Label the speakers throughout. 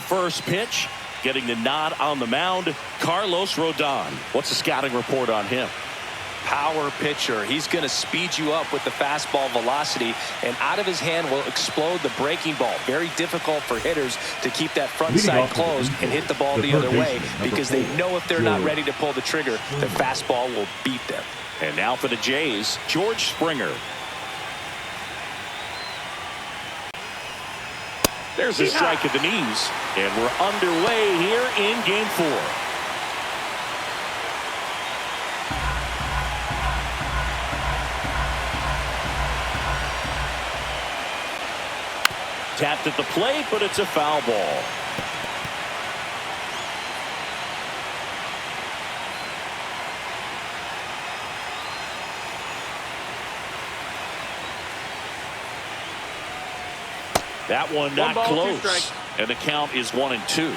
Speaker 1: first pitch. Getting the nod on the mound, Carlos Rodon. What's the scouting report on him?
Speaker 2: Power pitcher. He's going to speed you up with the fastball velocity, and out of his hand will explode the breaking ball. Very difficult for hitters to keep that front side closed and hit the ball the other way, because they know if they're not ready to pull the trigger, the fastball will beat them.
Speaker 1: And now for the Jays, George Springer. There's a strike at the knees, and we're underway here in Game 4. Tapped at the plate, but it's a foul ball. That one not close, and the count is 1-2.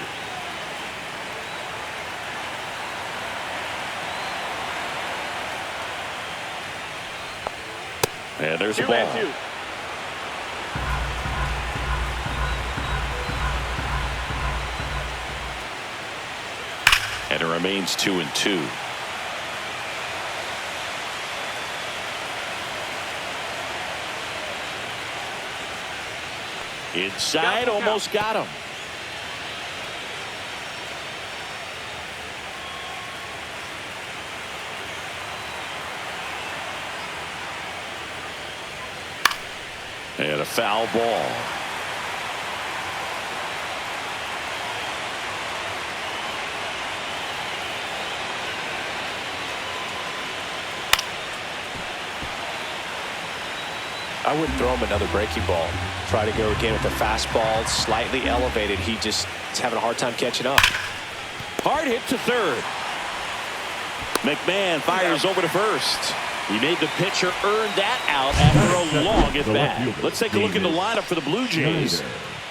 Speaker 1: And there's a ball. And it remains 2-2. Inside, almost got him. And a foul ball.
Speaker 2: I wouldn't throw him another breaking ball. Try to go again with the fastball, slightly elevated. He just is having a hard time catching up.
Speaker 1: Hard hit to third. McMahon fires over to first. He made the pitcher earn that out after a long at bat. Let's take a look at the lineup for the Blue Jays.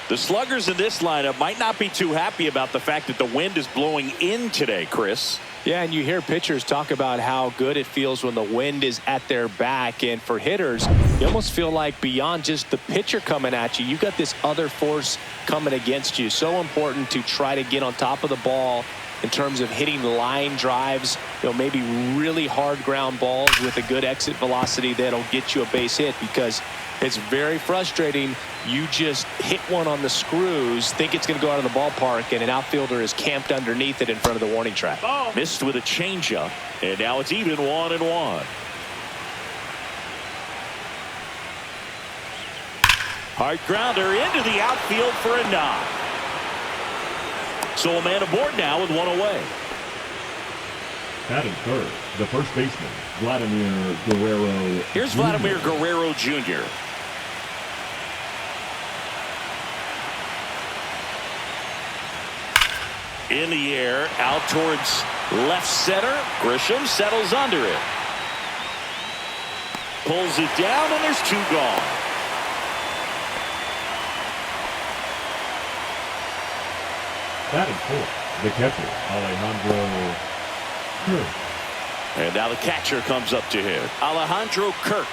Speaker 1: The sluggers in this lineup might not be too happy about the fact that the wind is blowing in today, Chris.
Speaker 2: Yeah, and you hear pitchers talk about how good it feels when the wind is at their back. And for hitters, you almost feel like beyond just the pitcher coming at you, you've got this other force coming against you. So important to try to get on top of the ball in terms of hitting line drives, maybe really hard ground balls with a good exit velocity that'll get you a base hit, because it's very frustrating. You just hit one on the screws, think it's going to go out of the ballpark, and an outfielder is camped underneath it in front of the warning track.
Speaker 1: Oh. Missed with a changeup, and now it's even 1-1. Hard grounder into the outfield for a knock. So a man aboard now with one away.
Speaker 3: Batting third, the first baseman, Vladimir Guerrero.
Speaker 1: Here's Vladimir Guerrero Jr. In the air, out towards left center. Grisham settles under it. Pulls it down, and there's 2 gone.
Speaker 3: Batting fourth, the catcher, Alejandro Kirk.
Speaker 1: And now the catcher comes up to hit. Alejandro Kirk.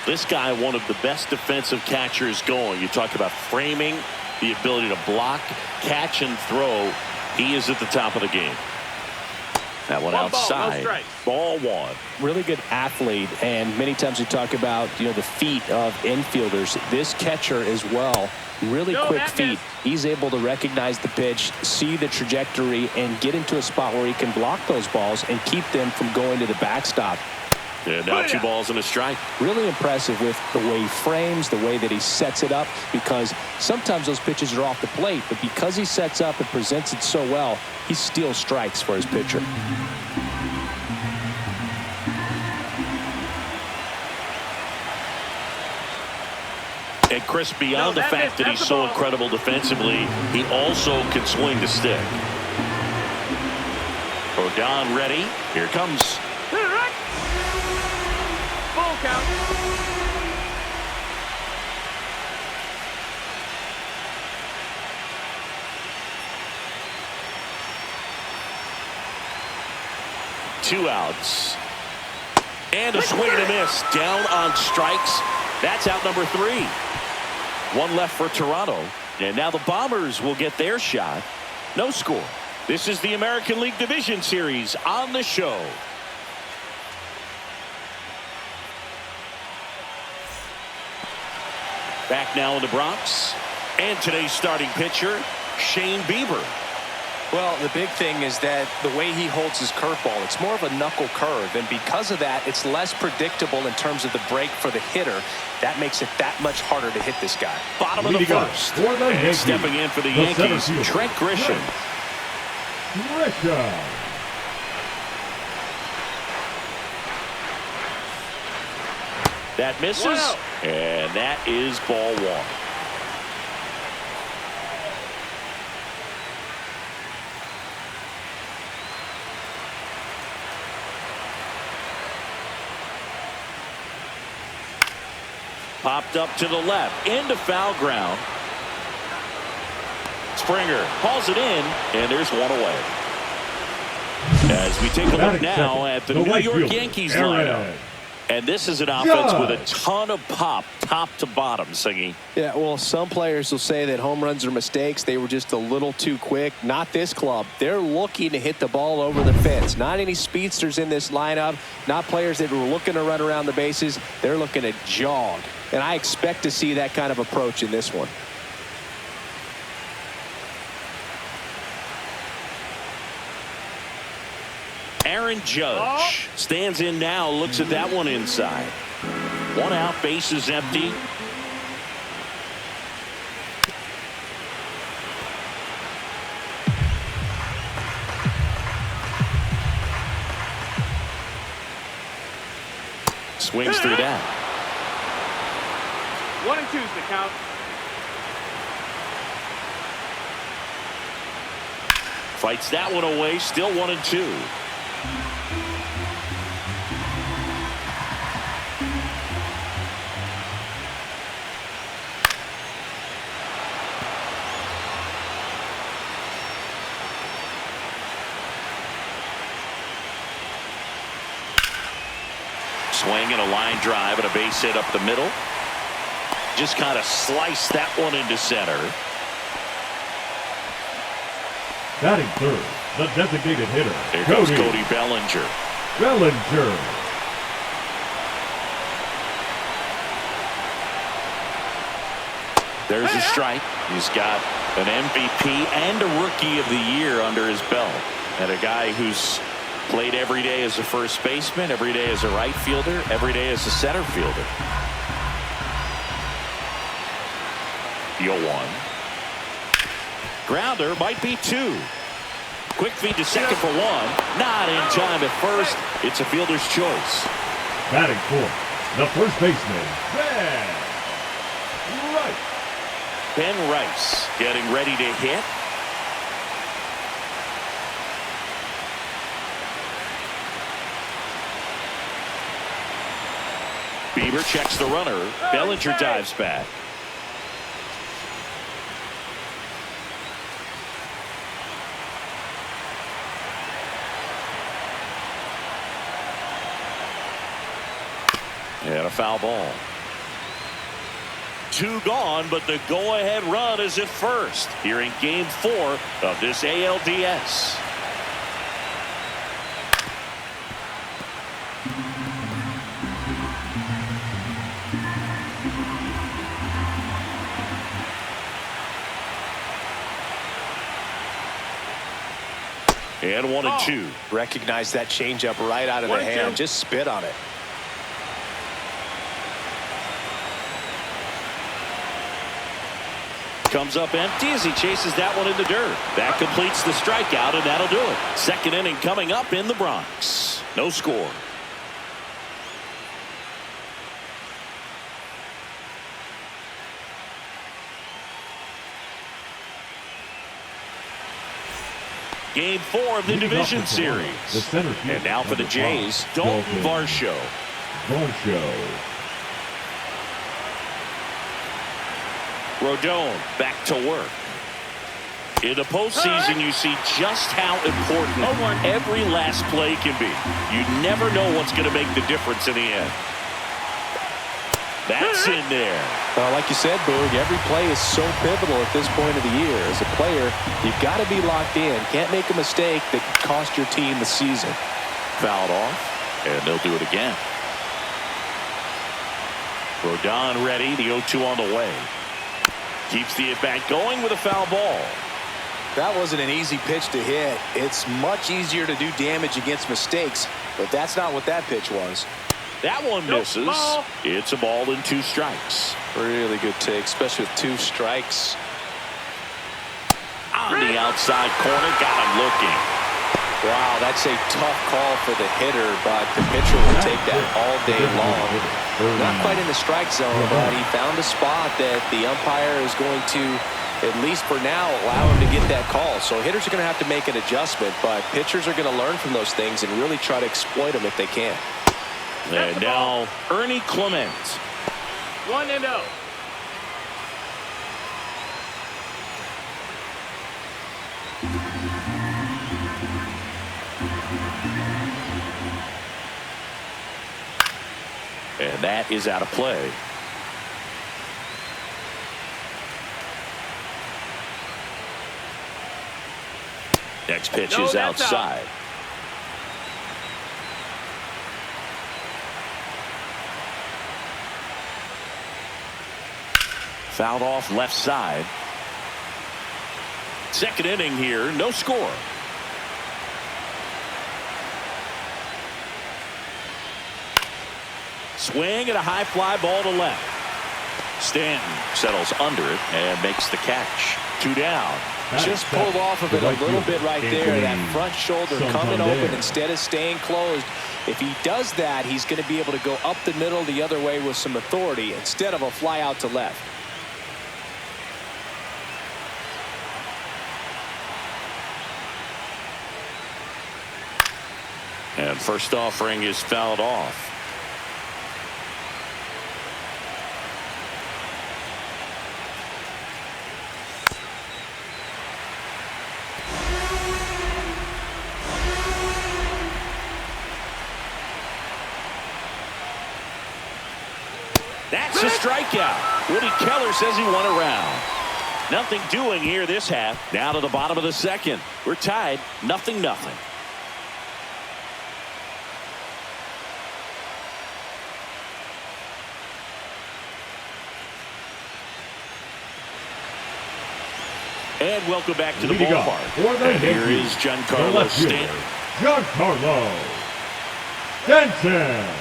Speaker 1: This guy, one of the best defensive catchers going. You talk about framing, the ability to block, catch, and throw. He is at the top of the game. That one outside. Ball 1.
Speaker 2: Really good athlete, and many times we talk about the feet of infielders. This catcher as well, really quick feet. He's able to recognize the pitch, see the trajectory, and get into a spot where he can block those balls and keep them from going to the backstop.
Speaker 1: And now 2 balls and a strike.
Speaker 2: Really impressive with the way he frames, the way that he sets it up, because sometimes those pitches are off the plate, but because he sets up and presents it so well, he steals strikes for his pitcher.
Speaker 1: And Chris, beyond the fact that he's so incredible defensively, he also can swing the stick. Rodon ready. Here comes.
Speaker 4: Full count.
Speaker 1: Two outs. And a swing and a miss. Down on strikes. That's out number 3. One left for Toronto. And now the Bombers will get their shot. No score. This is the American League Division Series on the show. Back now in the Bronx. And today's starting pitcher, Shane Bieber.
Speaker 2: Well, the big thing is that the way he holds his curveball, it's more of a knuckle curve. And because of that, it's less predictable in terms of the break for the hitter. That makes it that much harder to hit this guy.
Speaker 1: Bottom of the first. And stepping in for the Yankees, Trent Grisham. That misses. Wow. And that is ball one. Popped up to the left, into foul ground. Springer hauls it in, and there's one away. As we take a look now at the New York Yankees lineup. And this is an offense with a ton of pop, top to bottom, Singy.
Speaker 2: Yeah, well, some players will say that home runs are mistakes. They were just a little too quick. Not this club. They're looking to hit the ball over the fence. Not any speedsters in this lineup. Not players that were looking to run around the bases. They're looking to jog. And I expect to see that kind of approach in this one.
Speaker 1: Aaron Judge stands in now, looks at that one inside. One out, base is empty. Swings through that.
Speaker 4: 1 and 2 is the count.
Speaker 1: Fights that one away, still 1 and 2. Swing and a line drive and a base hit up the middle. Just kind of sliced that one into center.
Speaker 3: Batting third, the designated hitter,
Speaker 1: Here goes Cody Bellinger. There's a strike. He's got an MVP and a Rookie of the Year under his belt. And a guy who's played every day as a first baseman, every day as a right fielder, every day as a center fielder. Deal one. Grounder might be 2. Quick feed to second for 1. Not in time at first. It's a fielder's choice.
Speaker 3: Batting fourth, the first baseman, Ben Rice.
Speaker 1: Ben Rice getting ready to hit. Bieber checks the runner. Bellinger dives back. And a foul ball. 2 gone, but the go-ahead run is at first here in Game 4 of this ALDS. And 1 and 2.
Speaker 2: Recognize that changeup right out of the hand. Just spit on it.
Speaker 1: Comes up empty as he chases that one in the dirt. That completes the strikeout, and that'll do it. Second inning coming up in the Bronx. No score. Game 4 of the division series. And now for the Jays, Dalton Varsho. Rodon back to work. In the postseason, you see just how important every last play can be. You never know what's going to make the difference in the end. That's in there.
Speaker 2: Like you said, Boog, every play is so pivotal at this point of the year. As a player, you've got to be locked in. Can't make a mistake that could cost your team the season.
Speaker 1: Fouled off, and they'll do it again. Rodon ready. The 0-2 on the way. Keeps the at-bat going with a foul ball.
Speaker 2: That wasn't an easy pitch to hit. It's much easier to do damage against mistakes, but that's not what that pitch was.
Speaker 1: That one misses. Ball. It's a ball and 2 strikes.
Speaker 2: Really good take, especially with 2 strikes.
Speaker 1: On the outside corner, got him looking.
Speaker 2: Wow, that's a tough call for the hitter, but the pitcher will take that all day long. Not quite in the strike zone, but he found a spot that the umpire is going to, at least for now, allow him to get that call. So hitters are going to have to make an adjustment, but pitchers are going to learn from those things and really try to exploit them if they can.
Speaker 1: And now Ernie Clement.
Speaker 4: 1-0.
Speaker 1: And that is out of play. Next pitch is outside. Fouled off left side. Second inning here, no score. Swing and a high fly ball to left. Stanton settles under it and makes the catch. 2 down.
Speaker 2: Just pulled off of it a little bit right there. That front shoulder coming open instead of staying closed. If he does that, he's going to be able to go up the middle the other way with some authority instead of a fly out to left.
Speaker 1: And first offering is fouled off. That's a strikeout. Woody Keller says he won a round. Nothing doing here this half. Down to the bottom of the second. We're tied 0-0. And welcome back to the ballpark. And here is Giancarlo Stanton.
Speaker 3: Giancarlo Stanton.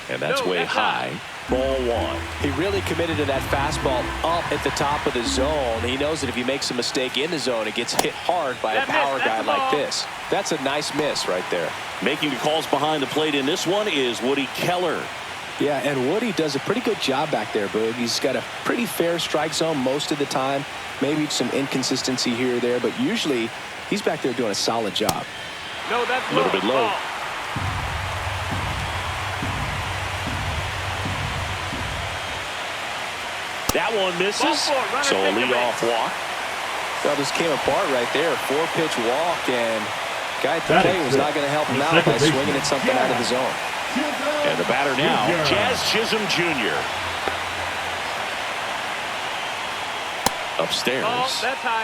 Speaker 1: And that's way high. Ball 1.
Speaker 2: He really committed to that fastball up at the top of the zone. He knows that if he makes a mistake in the zone, it gets hit hard by a power guy like this. That's a nice miss right there.
Speaker 1: Making the calls behind the plate in this one is Woody Keller.
Speaker 2: Yeah, and Woody does a pretty good job back there, Boog. He's got a pretty fair strike zone most of the time. Maybe some inconsistency here or there, but usually he's back there doing a solid job.
Speaker 4: No, that's
Speaker 1: a little bit low.
Speaker 4: Ball.
Speaker 1: That one misses. So a leadoff walk.
Speaker 2: Well, this came apart right there. 4-pitch walk, and guy at the plate was not going to help him out by swinging at something out of the zone.
Speaker 1: And the batter now, Jazz Chisholm Jr. Upstairs.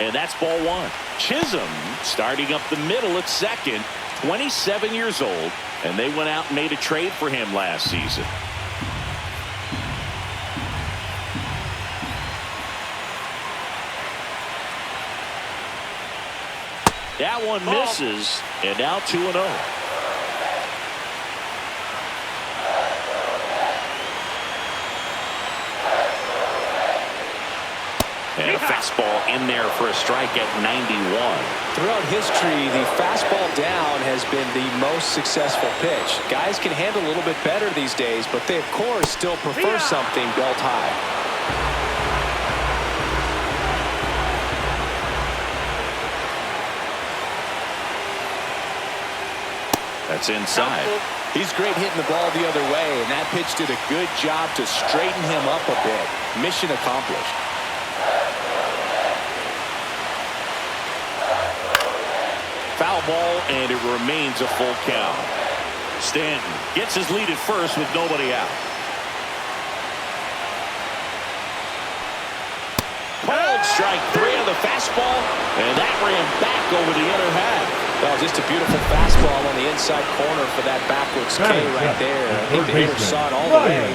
Speaker 1: And that's ball 1. Chisholm starting up the middle at second, 27 years old, and they went out and made a trade for him last season. That one misses, and now 2-0. And a fastball in there for a strike at 91.
Speaker 2: Throughout history, the fastball down has been the most successful pitch. Guys can handle a little bit better these days, but they, of course, still prefer something belt high.
Speaker 1: That's inside.
Speaker 2: He's great hitting the ball the other way, and that pitch did a good job to straighten him up a bit. Mission accomplished.
Speaker 1: foul ball, and it remains a full count. Stanton gets his lead at first with nobody out. Called strike 3 on the fastball, and that ran back over the inner half.
Speaker 2: Well, just a beautiful fastball on the inside corner for that backwards K right there. I think the hitter saw it all the way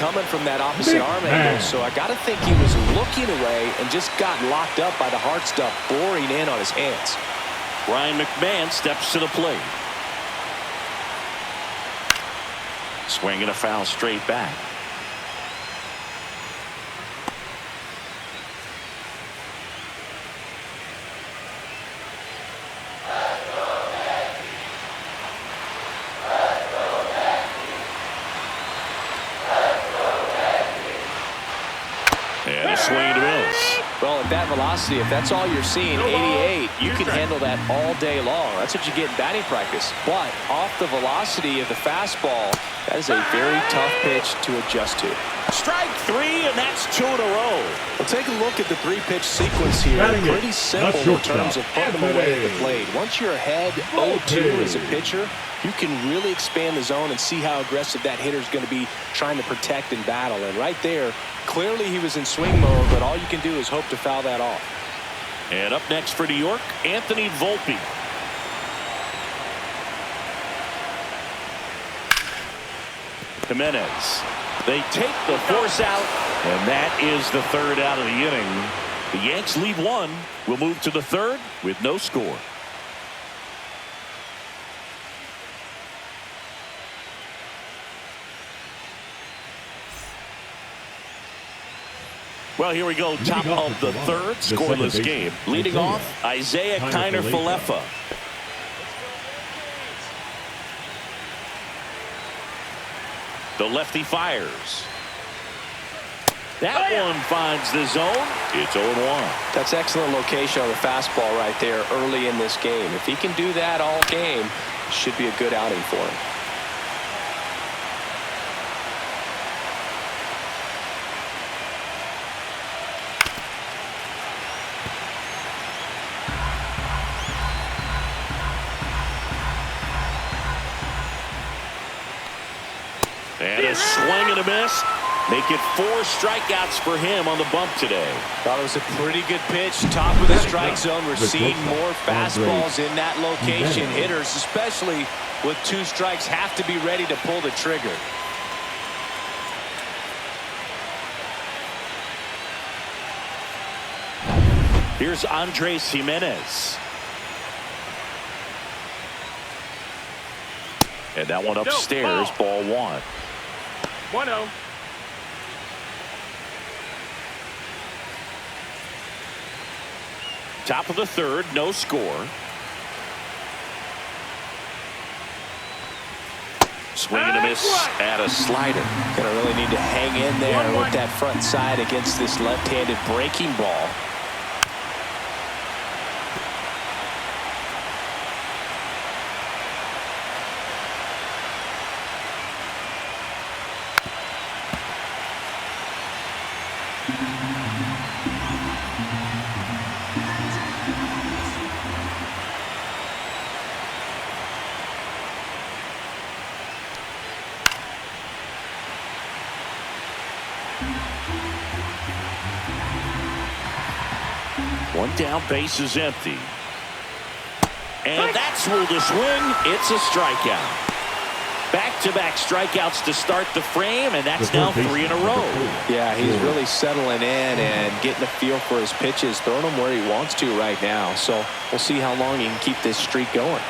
Speaker 2: coming from that opposite arm angle, so I got to think he was looking away and just got locked up by the hard stuff boring in on his hands.
Speaker 1: Ryan McMahon steps to the plate. Swinging a foul straight back. And a swing and a miss.
Speaker 2: Well, at that velocity, if that's all you're seeing, 88, you can handle that all day long. That's what you get in batting practice. But off the velocity of the fastball, that is a very tough pitch to adjust to.
Speaker 1: Strike 3, and that's 2 in a row.
Speaker 2: Well, take a look at the 3-pitch sequence here. Pretty simple in terms of putting them away at the plate. Once you're ahead 0-2 as a pitcher, you can really expand the zone and see how aggressive that hitter is going to be trying to protect and battle. And right there, clearly he was in swing mode, but all you can do is hope to foul that off.
Speaker 1: And up next for New York, Anthony Volpe. Jimenez. They take the force out, and that is the 3rd out of the inning. The Yanks lead 1. We'll move to the 3rd with no score. Well, here we go. Top of the 3rd, scoreless game. Leading off, Isaiah Kiner-Falefa. The lefty fires. That one finds the zone. It's 0-1.
Speaker 2: That's excellent location on the fastball right there early in this game. If he can do that all game, it should be a good outing for him.
Speaker 1: And a swing and a miss. Make it 4 strikeouts for him on the bump today.
Speaker 2: Thought it was a pretty good pitch. Top of the strike zone. We're seeing more fastballs in that location. Hitters, especially with 2 strikes, have to be ready to pull the trigger.
Speaker 1: Here's Andres Jimenez. And that one upstairs, ball 1.
Speaker 4: 1-0.
Speaker 1: Top of the 3rd, no score. Swing and a miss at a slider.
Speaker 2: Gonna really need to hang in there with that front side against this left-handed breaking ball.
Speaker 1: One down, base is empty. And that's ruled a swing. It's a strikeout. Back-to-back strikeouts to start the frame, and that's now 3 in a row.
Speaker 2: Yeah, he's really settling in and getting a feel for his pitches, throwing them where he wants to right now. So we'll see how long he can keep this streak going.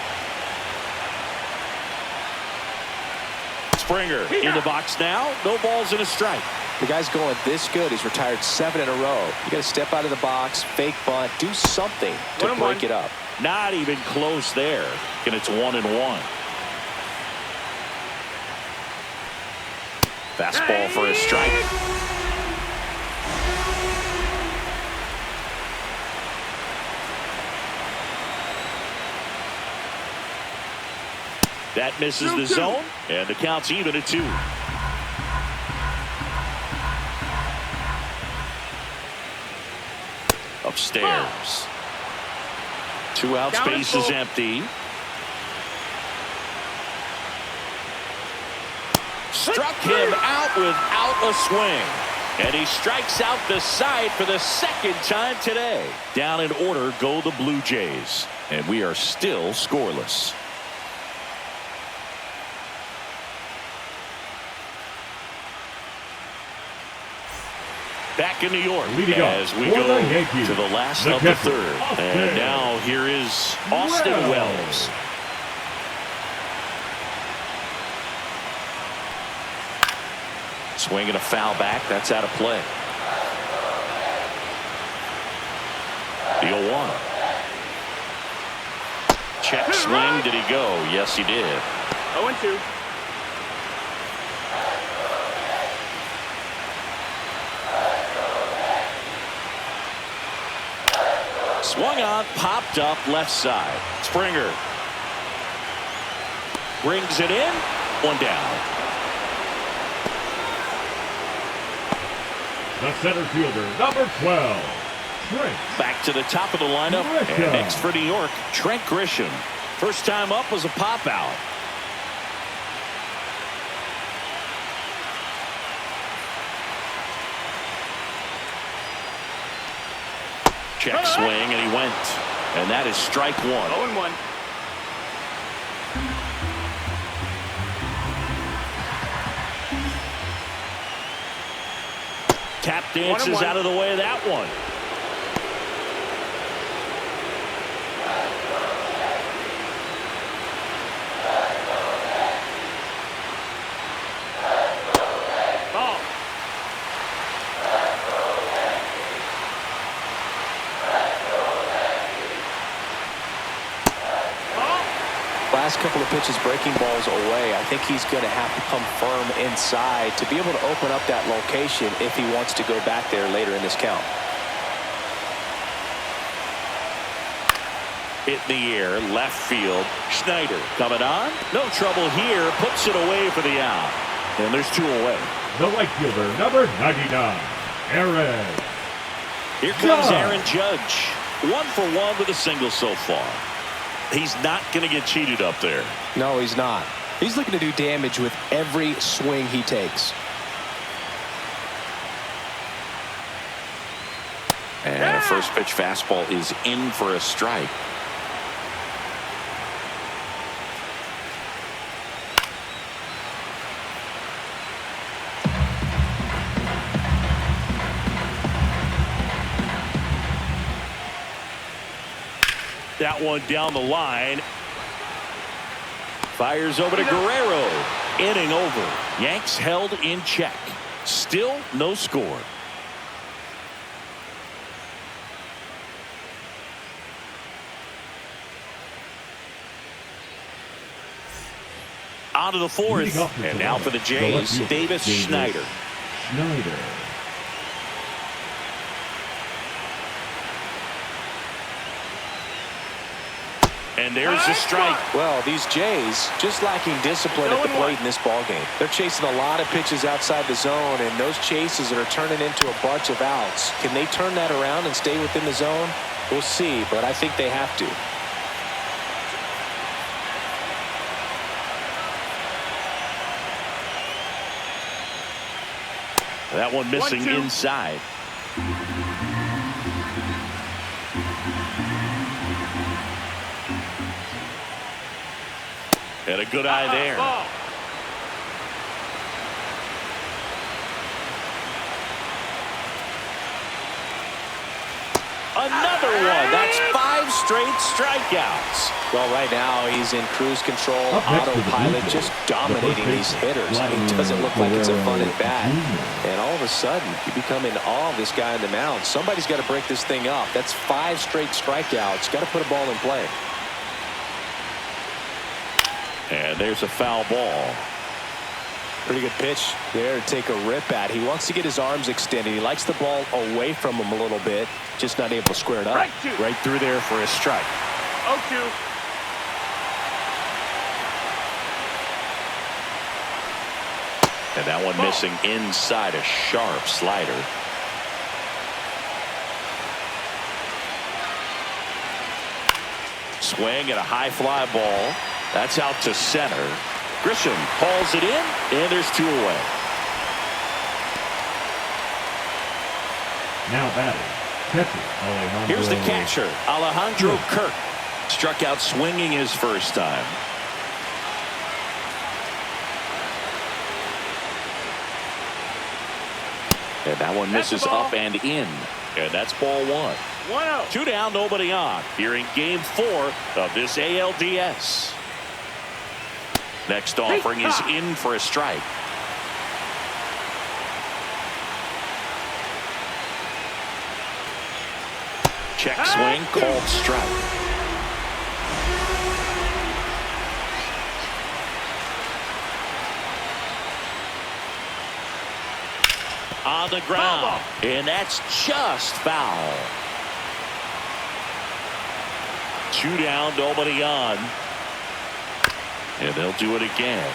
Speaker 1: Springer in the box now. No balls and a strike.
Speaker 2: The guy's going this good. He's retired 7 in a row. You got to step out of the box, fake bunt, do something to break it up.
Speaker 1: Not even close there. And it's 1-1. Fastball for a strike. That misses the zone, and the count's even at 2. Upstairs. Two outs,
Speaker 4: Down
Speaker 1: base is empty. Struck him out without a swing. And he strikes out the side for the second time today. Down in order go the Blue Jays. And we are still scoreless. Back in New York as we go to the last of the third. And now here is Austin Wells. Swinging a foul back. That's out of play. The 0-1. Check swing. Did he go? Yes, he did.
Speaker 4: 0-2.
Speaker 1: Swung on, popped up left side. Springer brings it in. One down.
Speaker 3: The center fielder, number 12, Trent.
Speaker 1: Back to the top of the lineup. And next for New York, Trent Grisham. First time up was a pop out. Check swing, and he went. And that is strike one.
Speaker 4: 0-1.
Speaker 1: Tap dances out of the way of that one.
Speaker 4: Ball.
Speaker 2: Last couple of pitches breaking balls away. I think he's going to have to come firm inside to be able to open up that location if he wants to go back there later in this count.
Speaker 1: Hit in the air, left field. Schneider coming on. No trouble here. Puts it away for the out. And there's two away.
Speaker 3: The right fielder, number 99, Aaron.
Speaker 1: Here comes Aaron Judge. 1 for 1 with a single so far. He's not going to get cheated up there.
Speaker 2: No, he's not. He's looking to do damage with every swing he takes.
Speaker 1: And a first pitch fastball is in for a strike. That one down the line. Fires over to Guerrero. Inning over. Yanks held in check. Still no score. On to the fourth. And now for the Jays, Davis Schneider. And there's a strike.
Speaker 2: Well, these Jays just lacking discipline at the plate in this ballgame. They're chasing a lot of pitches outside the zone, and those chases are turning into a bunch of outs. Can they turn that around and stay within the zone? We'll see, but I think they have to.
Speaker 1: That one missing inside. Had a good eye there. Another one. That's 5 straight strikeouts.
Speaker 2: Well, right now he's in cruise control, autopilot, just dominating these hitters. It doesn't look like it's a fun at bat. And all of a sudden, you become in awe of this guy on the mound. Somebody's got to break this thing up. That's 5 straight strikeouts. Got to put a ball in play.
Speaker 1: And there's a foul ball.
Speaker 2: Pretty good pitch there to take a rip at. He wants to get his arms extended. He likes the ball away from him a little bit, just not able to square it up.
Speaker 1: Right through there for a strike.
Speaker 4: 0-2.
Speaker 1: And that one missing inside, a sharp slider. Swing and a high fly ball. That's out to center. Grisham hauls it in, and there's 2 away.
Speaker 3: Now batting, catcher Alejandro.
Speaker 1: Here's the catcher, Alejandro Kirk. Struck out swinging his first time. And that one misses up and in. And that's ball 1.
Speaker 4: 1-0.
Speaker 1: 2 down, nobody on. Here in game 4 of this ALDS. Next offering is in for a strike. Check swing, called strike. On the ground, and that's just foul. 2 down, nobody on. And they'll do it again.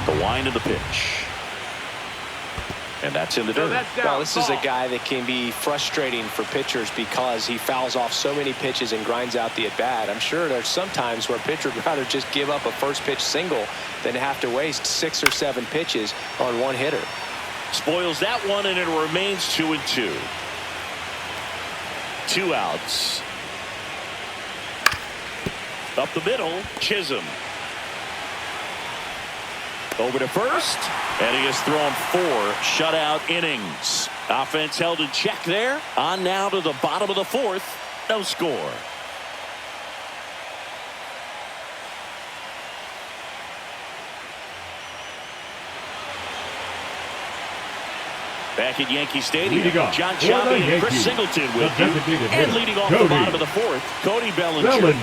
Speaker 1: The wind of the pitch. And that's in the dirt.
Speaker 2: Well, this is a guy that can be frustrating for pitchers because he fouls off so many pitches and grinds out the at-bat. I'm sure there's some times where a pitcher would rather just give up a first pitch single than have to waste 6 or 7 pitches on one hitter.
Speaker 1: Spoils that one, and it remains 2-2. 2 outs. Up the middle, Chisholm. Over to first, and he has thrown 4 shutout innings. Offense held in check there. On now to the bottom of the 4th. No score. Back at Yankee Stadium, John Chaffee and Chris Singleton with you. And leading off the bottom of the 4th, Cody Bellinger.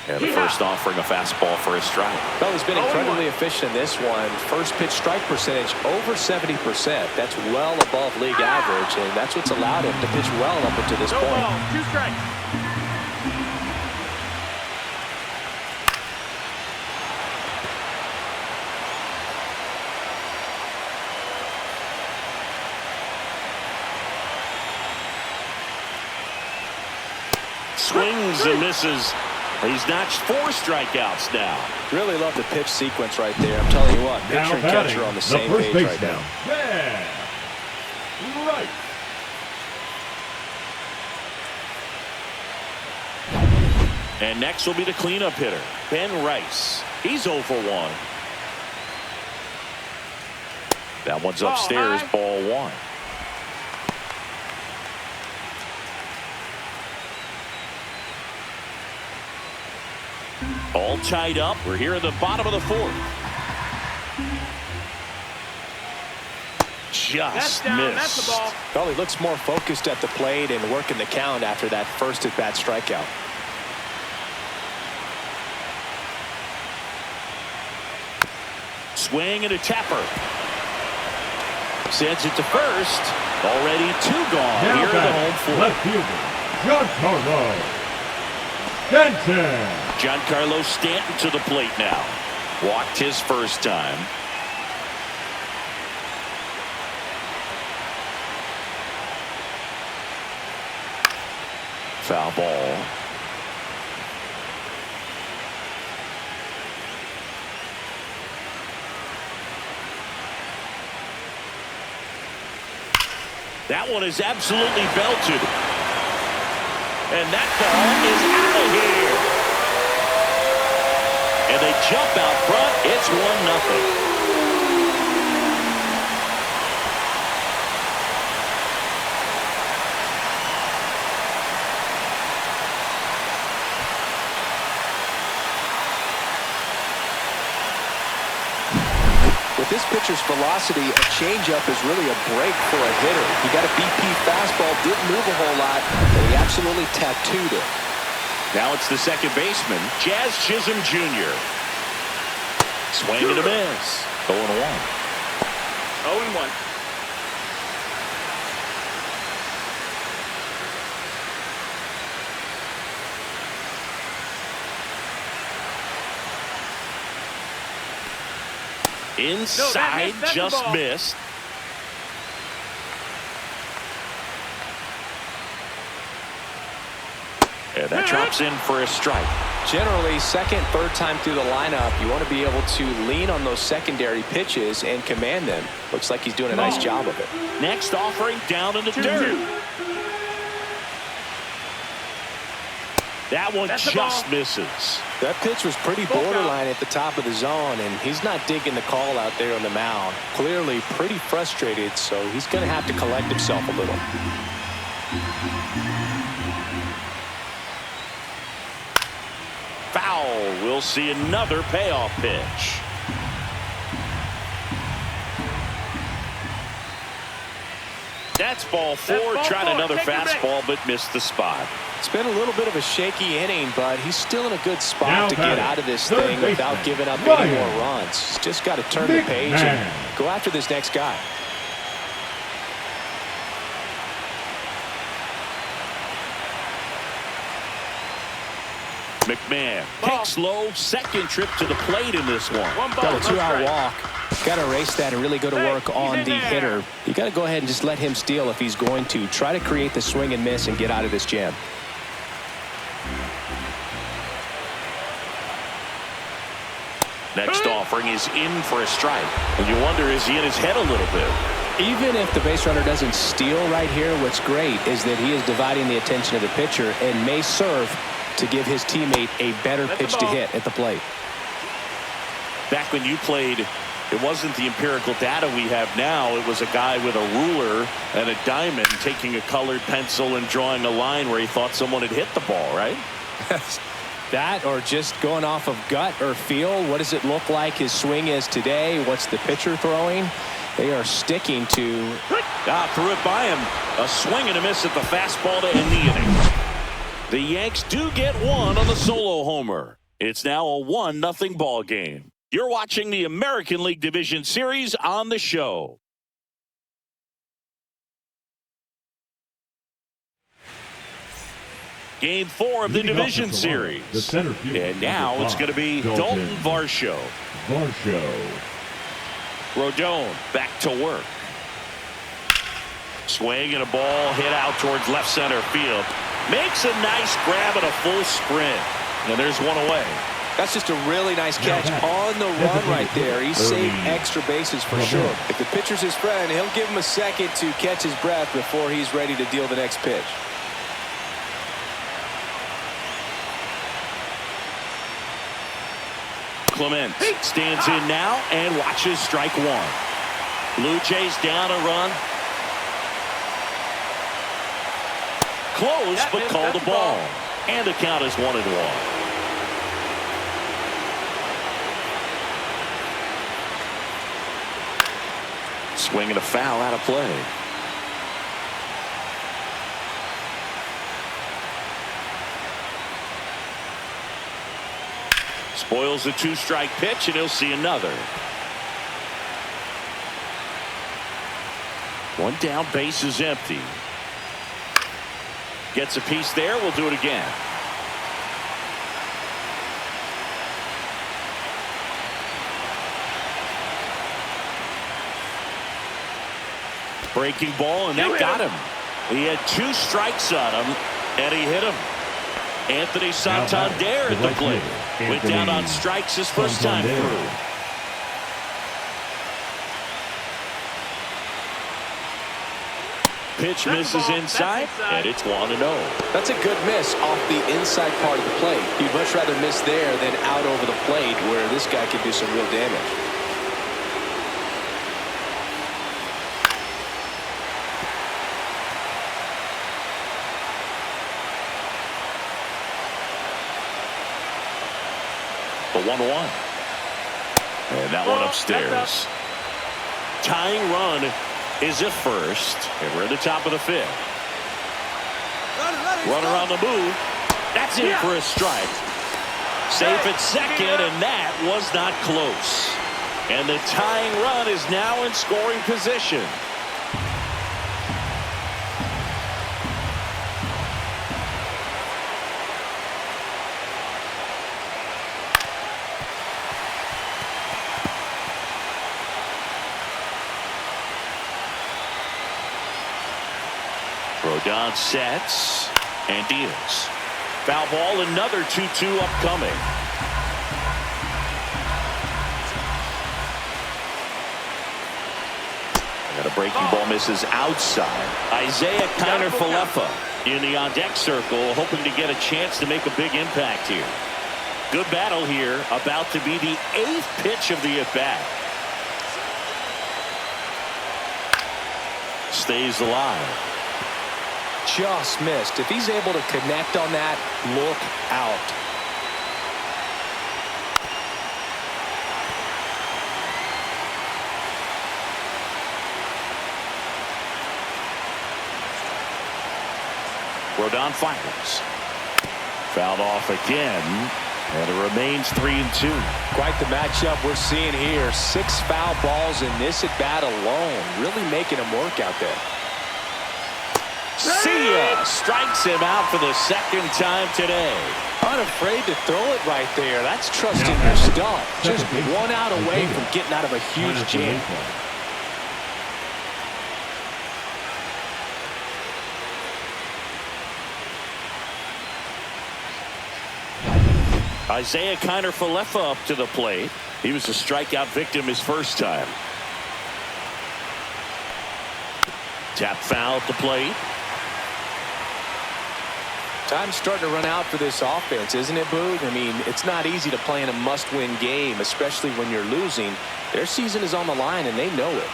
Speaker 1: And the first offering a fastball for a strike.
Speaker 2: Well, he's been incredibly efficient in this one. First pitch strike percentage over 70%. That's well above league average, and that's what's allowed him to pitch well up until this point.
Speaker 4: Ball, 2 strikes.
Speaker 1: Swings and misses. He's notched 4 strikeouts now.
Speaker 2: Really love the pitch sequence right there. I'm telling you what, pitcher and catcher are on the same page right now.
Speaker 3: Yeah. Right.
Speaker 1: And next will be the cleanup hitter, Ben Rice. He's 0 for 1. That one's upstairs, ball 1. All tied up. We're here at the bottom of the 4th. Just missed.
Speaker 4: That's the ball.
Speaker 2: Well, he looks more focused at the plate and working the count after that first at-bat strikeout.
Speaker 1: Swing and a tapper. Sends it to first. Already 2 gone.
Speaker 3: Now
Speaker 1: Here at the home 4th.
Speaker 3: left fielder, Giancarlo Stanton.
Speaker 1: Giancarlo Stanton to the plate now. Walked his first time. Foul ball. That one is absolutely belted. And that ball is out of here. And they jump out front. It's 1-0.
Speaker 2: With this pitcher's velocity, a changeup is really a break for a hitter. He got a BP fastball, didn't move a whole lot, but he absolutely tattooed it.
Speaker 1: Now it's the second baseman, Jazz Chisholm Jr. Swing and a miss. 0-1.
Speaker 4: 0-1.
Speaker 1: Inside,
Speaker 4: that's the
Speaker 1: just
Speaker 4: ball.
Speaker 1: missed. And that drops in for a strike.
Speaker 2: Generally, second, third time through the lineup, you want to be able to lean on those secondary pitches and command them. Looks like he's doing a nice job of it.
Speaker 1: Next offering down in the dirt. That one just misses.
Speaker 2: That pitch was pretty borderline at the top of the zone, and he's not digging the call out there on the mound. Clearly pretty frustrated, so he's going to have to collect himself a little.
Speaker 1: Foul. We'll see another payoff pitch. That's ball four. Tried another fastball, but missed the spot.
Speaker 2: It's been a little bit of a shaky inning, but he's still in a good spot to get out of this thing without giving up any more runs. He's just got to turn the page and go after this next guy.
Speaker 1: McMahon takes low, second trip to the plate in this one.
Speaker 2: Got a two-out walk. Got to erase that and really go to work on the hitter. You got to go ahead and just let him steal if he's going to. Try to create the swing and miss and get out of this jam.
Speaker 1: Next offering is in for a strike. And you wonder, is he in his head a little bit?
Speaker 2: Even if the base runner doesn't steal right here, what's great is that he is dividing the attention of the pitcher and may serve to give his teammate a better pitch to hit at the plate.
Speaker 1: Back when you played, it wasn't the empirical data we have now. It was a guy with a ruler and a diamond taking a colored pencil and drawing a line where he thought someone had hit the ball, right?
Speaker 2: That or just going off of gut or feel. What does it look like his swing is today? What's the pitcher throwing? They are sticking to.
Speaker 1: Threw it by him. A swing and a miss at the fastball to end the inning. The Yanks do get one on the solo homer. It's now a 1-0 ball game. You're watching the American League Division Series on the show. Game 4 of the Division Series. And now it's going to be Dalton Varsho. Rodon back to work. Swing and a ball hit out towards left center field. Makes a nice grab and a full sprint. And there's one away.
Speaker 2: That's just a really nice catch on the run right there. He's saved extra bases for sure. If the pitcher's his friend, he'll give him a second to catch his breath before he's ready to deal the next pitch.
Speaker 1: Clement stands in now and watches strike one. Blue Jays down a run. Close, but called a ball. And the count is 1-1. Swing and a foul out of play. Spoils the 2-strike pitch, and he'll see another. One down, base is empty. Gets a piece there. We'll do it again. Breaking ball, and that got him. He had 2 strikes on him, and he hit him. Anthony Santander at the plate. Went down on strikes his first time through. Pitch misses inside, and it's 1-0.
Speaker 2: That's a good miss off the inside part of the plate. You'd much rather miss there than out over the plate where this guy could do some real damage.
Speaker 1: The 1-1. And that one upstairs. Tying run is at first. And we're at the top of the 5th. Runner on the move. That's in for a strike. Safe at second, and that was not close. And the tying run is now in scoring position. Rodon sets and deals. Foul ball, another 2-2 upcoming. And a breaking ball misses outside. Isaiah Kiner-Falefa in the on-deck circle, hoping to get a chance to make a big impact here. Good battle here, about to be the 8th pitch of the at-bat. Stays alive.
Speaker 2: Just missed. If he's able to connect on that, look out.
Speaker 1: Rodon fires. Fouled off again, and it remains 3-2.
Speaker 2: Quite the matchup we're seeing here. 6 foul balls in this at-bat alone. Really making him work out there.
Speaker 1: See ya! Strikes him out for the 2nd time today.
Speaker 2: Unafraid to throw it right there. That's trusting your stuff. Just 1 out away from getting out of a huge jam.
Speaker 1: Isaiah Kiner-Falefa up to the plate. He was a strikeout victim his first time. Tap foul at the plate.
Speaker 2: Time's starting to run out for this offense, isn't it, Boog? I mean, it's not easy to play in a must-win game, especially when you're losing. Their season is on the line, and they know it.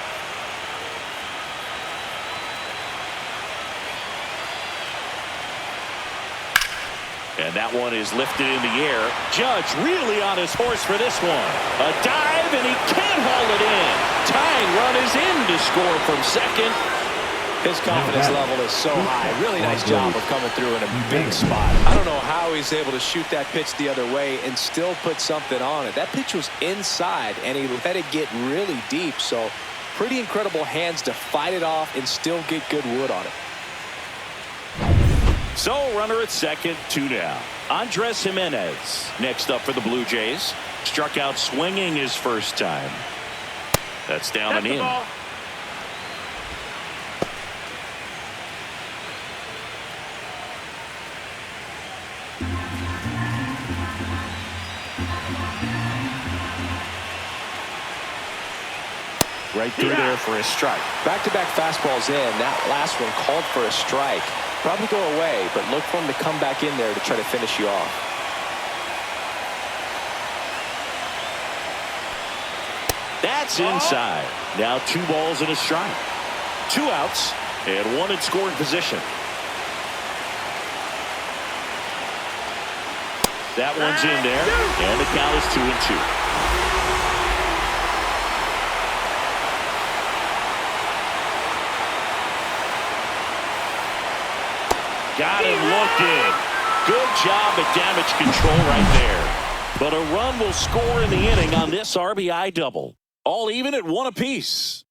Speaker 1: And that one is lifted in the air. Judge really on his horse for this one. A dive, and he can't haul it in. Tying run is in to score from second.
Speaker 2: His confidence level is so high. Really nice job of coming through in a big spot. I don't know how he's able to shoot that pitch the other way and still put something on it. That pitch was inside, and he let it get really deep. So pretty incredible hands to fight it off and still get good wood on it.
Speaker 1: So runner at second, 2 down. Andres Jimenez next up for the Blue Jays. Struck out swinging his first time. That's down and in.
Speaker 4: Ball.
Speaker 1: Right through there for a strike.
Speaker 2: Back-to-back fastballs in. That last one called for a strike. Probably go away, but look for him to come back in there to try to finish you off.
Speaker 1: That's inside. Now 2 balls and a strike. 2 outs and 1 in scoring position. That one's in there, and the count is 2-2. Got him looking. Good job at damage control right there. But a run will score in the inning on this RBI double. All even at 1 apiece.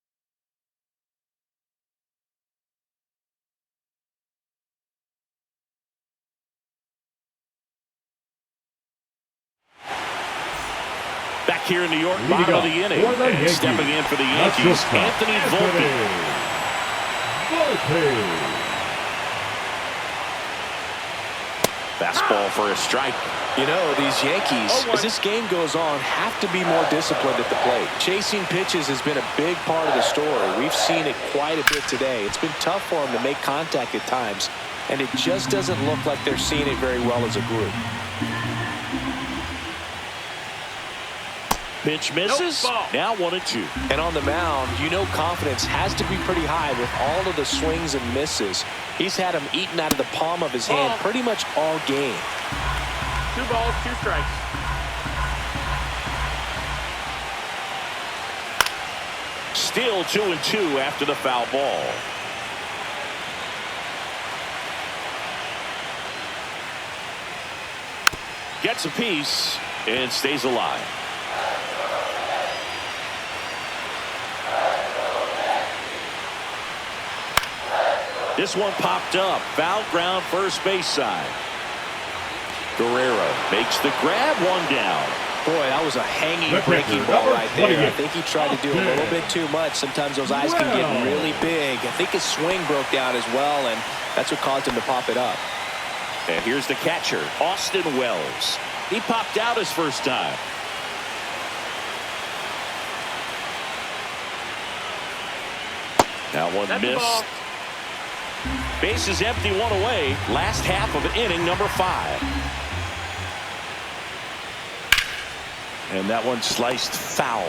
Speaker 1: Back here in New York, bottom of the inning. And stepping in for the Yankees, Anthony Volpe. Fastball for a strike.
Speaker 2: You know, these Yankees, as this game goes on, have to be more disciplined at the plate. Chasing pitches has been a big part of the story. We've seen it quite a bit today. It's been tough for them to make contact at times, and it just doesn't look like they're seeing it very well as a group.
Speaker 1: Pitch misses. Now 1-2.
Speaker 2: And on the mound, you know confidence has to be pretty high with all of the swings and misses. He's had them eaten out of the palm of his hand pretty much all game.
Speaker 4: 2 balls, 2 strikes.
Speaker 1: Still 2-2 after the foul ball. Gets a piece and stays alive. This one popped up. Foul ground first base side. Guerrero makes the grab, 1 down.
Speaker 2: Boy, that was a hanging
Speaker 3: The
Speaker 2: breaking
Speaker 3: pitcher,
Speaker 2: ball
Speaker 3: number
Speaker 2: right there. I
Speaker 3: 28.
Speaker 2: think he tried to do a little bit too much. Sometimes those eyes can get really big. I think his swing broke down as well, and that's what caused him to pop it up.
Speaker 1: And here's the catcher, Austin Wells. He popped out his first time. Now one
Speaker 4: That's the
Speaker 1: missed.
Speaker 4: ball.
Speaker 1: Base is empty, one away. Last half of inning number 5. And that one sliced foul.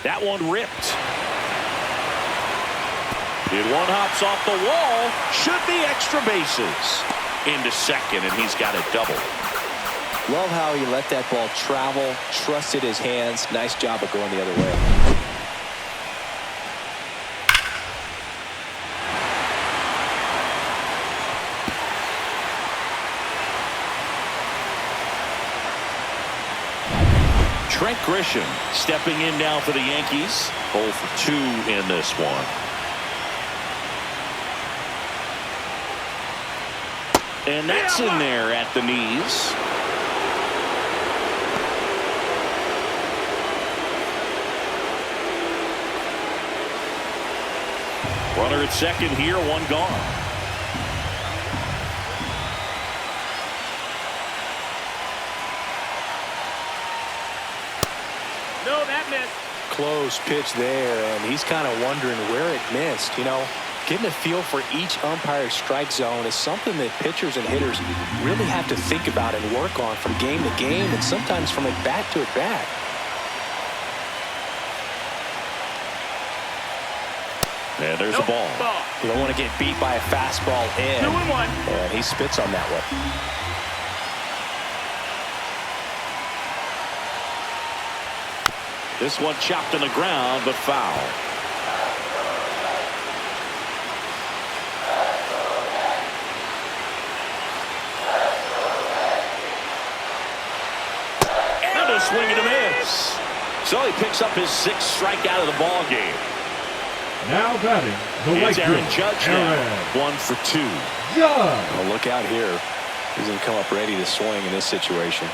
Speaker 1: That one ripped. And one hops off the wall. Should be extra bases. Into second, and he's got a double.
Speaker 2: Love how he let that ball travel, trusted his hands. Nice job of going the other way.
Speaker 1: Trent Grisham stepping in now for the Yankees. 0 for 2 in this one. And that's in there at the knees. Runner at second here, one gone.
Speaker 4: No, that missed.
Speaker 2: Close pitch there, and he's kind of wondering where it missed. You know, getting a feel for each umpire's strike zone is something that pitchers and hitters really have to think about and work on from game to game, and sometimes from at bat to at bat.
Speaker 1: And there's a ball.
Speaker 2: You don't want to get beat by a fastball in.
Speaker 4: 2-1.
Speaker 2: And he spits on that one.
Speaker 1: This one chopped on the ground, but foul. And a swing and a miss. So he picks up his 6th strikeout of the ball game.
Speaker 3: Now batting, the right
Speaker 1: It's Aaron
Speaker 3: field,
Speaker 1: Judge now. 1 for 2.
Speaker 3: Judge.
Speaker 2: Well, look out here. He's going to come up ready to swing in this situation.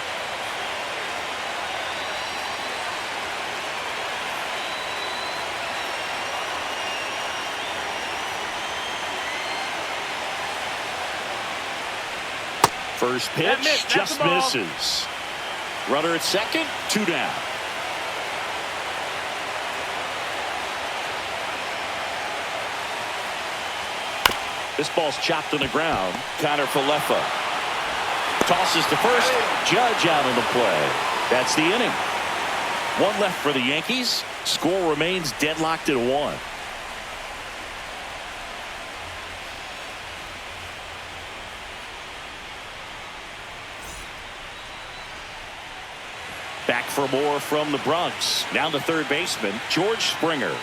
Speaker 1: First pitch
Speaker 4: That missed. That's
Speaker 1: just
Speaker 4: the ball.
Speaker 1: misses. Runner at second, 2 down. This ball's chopped on the ground. Connor Falefa tosses to first. Judge out on the play. That's the inning. 1 left for the Yankees. Score remains deadlocked at 1. Back for more from the Bronx. Now the third baseman, George Springer.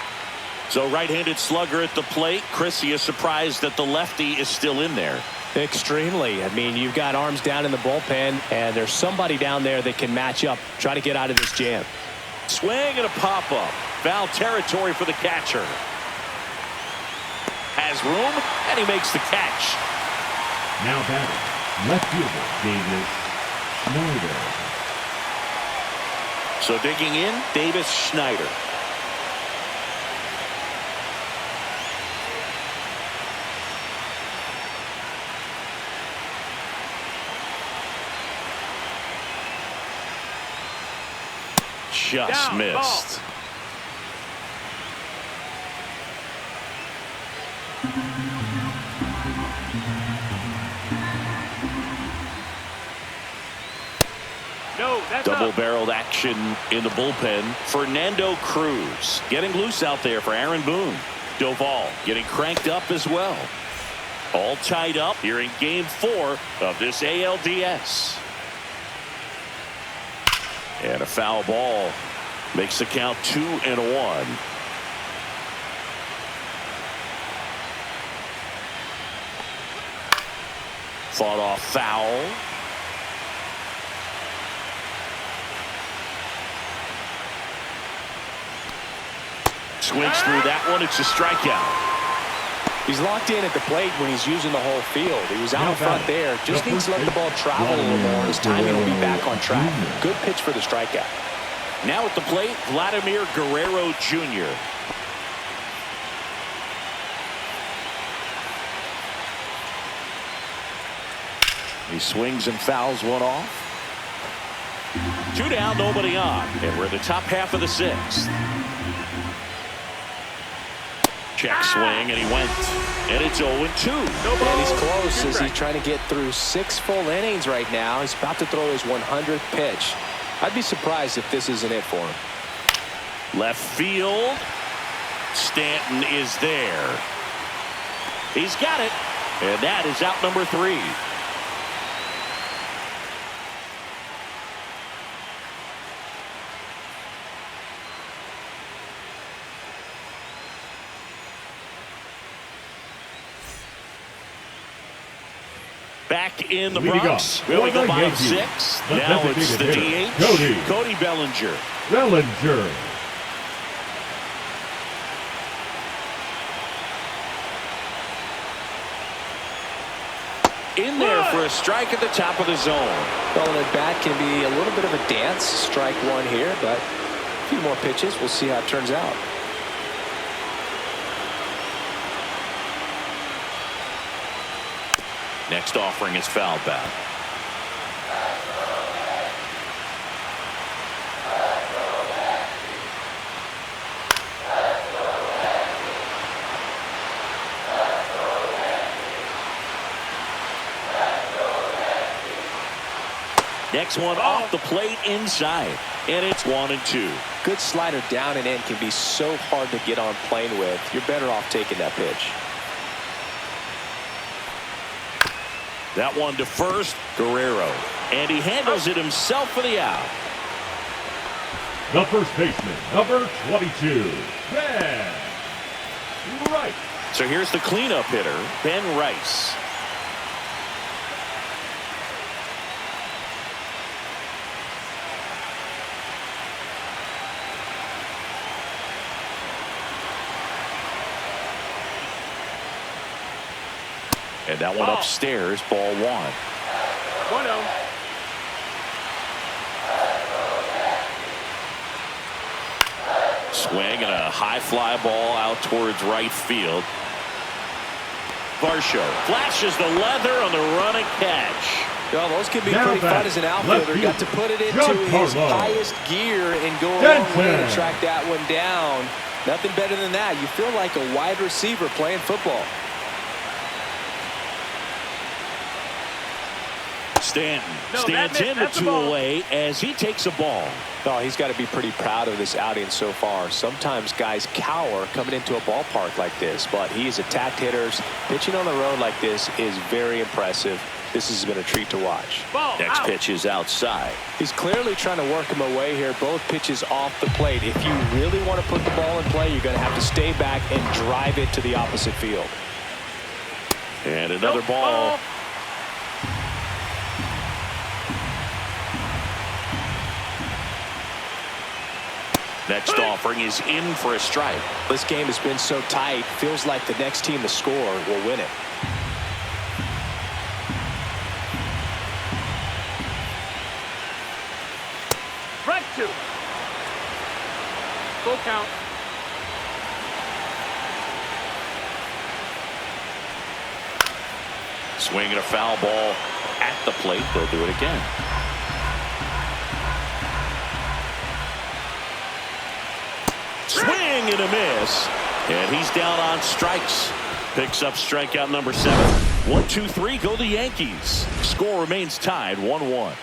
Speaker 1: So right-handed slugger at the plate. Chris, he is surprised that the lefty is still in there.
Speaker 2: Extremely. I mean, you've got arms down in the bullpen, and there's somebody down there that can match up, try to get out of this jam.
Speaker 1: Swing and a pop-up. Foul territory for the catcher. Has room, and he makes the catch.
Speaker 3: Now batting, left fielder, Davis Schneider.
Speaker 1: So digging in, Davis Schneider. Just
Speaker 4: Down,
Speaker 1: missed.
Speaker 4: No, that's
Speaker 1: Double-barreled action in the bullpen. Fernando Cruz getting loose out there for Aaron Boone. Doval getting cranked up as well. All tied up here in Game 4 of this ALDS. And a foul ball makes the count 2-1. Fought off foul. Swings through that one. It's a strikeout.
Speaker 2: He's locked in at the plate when he's using the whole field. He was out in front there. Just needs to let the ball travel a little more. His timing will be back on track. Good pitch for the strikeout.
Speaker 1: Now at the plate, Vladimir Guerrero Jr. He swings and fouls one off. 2 down, nobody on. And we're in the top half of the 6th. Check swing, and he went. And it's 0-2.
Speaker 2: And he's close as he's trying to get through 6 full innings right now. He's about to throw his 100th pitch. I'd be surprised if this isn't it for him.
Speaker 1: Left field. Stanton is there. He's got it. And that is out number 3. Back in the Bronx. We go bottom 6. Now it's the DH. Cody Bellinger. In there for a strike at the top of the zone.
Speaker 2: Well, and at bat can be a little bit of a dance. Strike 1 here, but a few more pitches. We'll see how it turns out.
Speaker 1: Next offering is foul back. Next one off the plate inside. And it's 1-2.
Speaker 2: Good slider down and in can be so hard to get on plane with. You're better off taking that pitch.
Speaker 1: That one to first, Guerrero. And he handles it himself for the out.
Speaker 3: The first baseman, number 22, Ben Rice.
Speaker 1: So here's the cleanup hitter, Ben Rice. And that one upstairs, ball 1.
Speaker 4: 1-0.
Speaker 1: Swing and a high fly ball out towards right field. Varsho flashes the leather on the run and catch.
Speaker 2: Well, those can be pretty fun as an outfielder. Got to put it into his highest gear and go a long way to track that one down. Nothing better than that. You feel like a wide receiver playing football.
Speaker 1: Stanton stands in the 2 away as he takes a ball.
Speaker 2: Oh, he's got to be pretty proud of this outing so far. Sometimes guys cower coming into a ballpark like this, but he's attacked hitters. Pitching on the road like this is very impressive. This has been a treat to watch.
Speaker 1: Next pitch is outside.
Speaker 2: He's clearly trying to work him away here. Both pitches off the plate. If you really want to put the ball in play, you're going to have to stay back and drive it to the opposite field.
Speaker 1: And another ball. Next offering is in for a strike.
Speaker 2: This game has been so tight. Feels like the next team to score will win it.
Speaker 4: Strike 2. Full count.
Speaker 1: Swinging a foul ball at the plate. They'll do it again. Swing and a miss. And he's down on strikes. Picks up strikeout number 7. 1-2-3 go the Yankees. Score remains tied 1-1.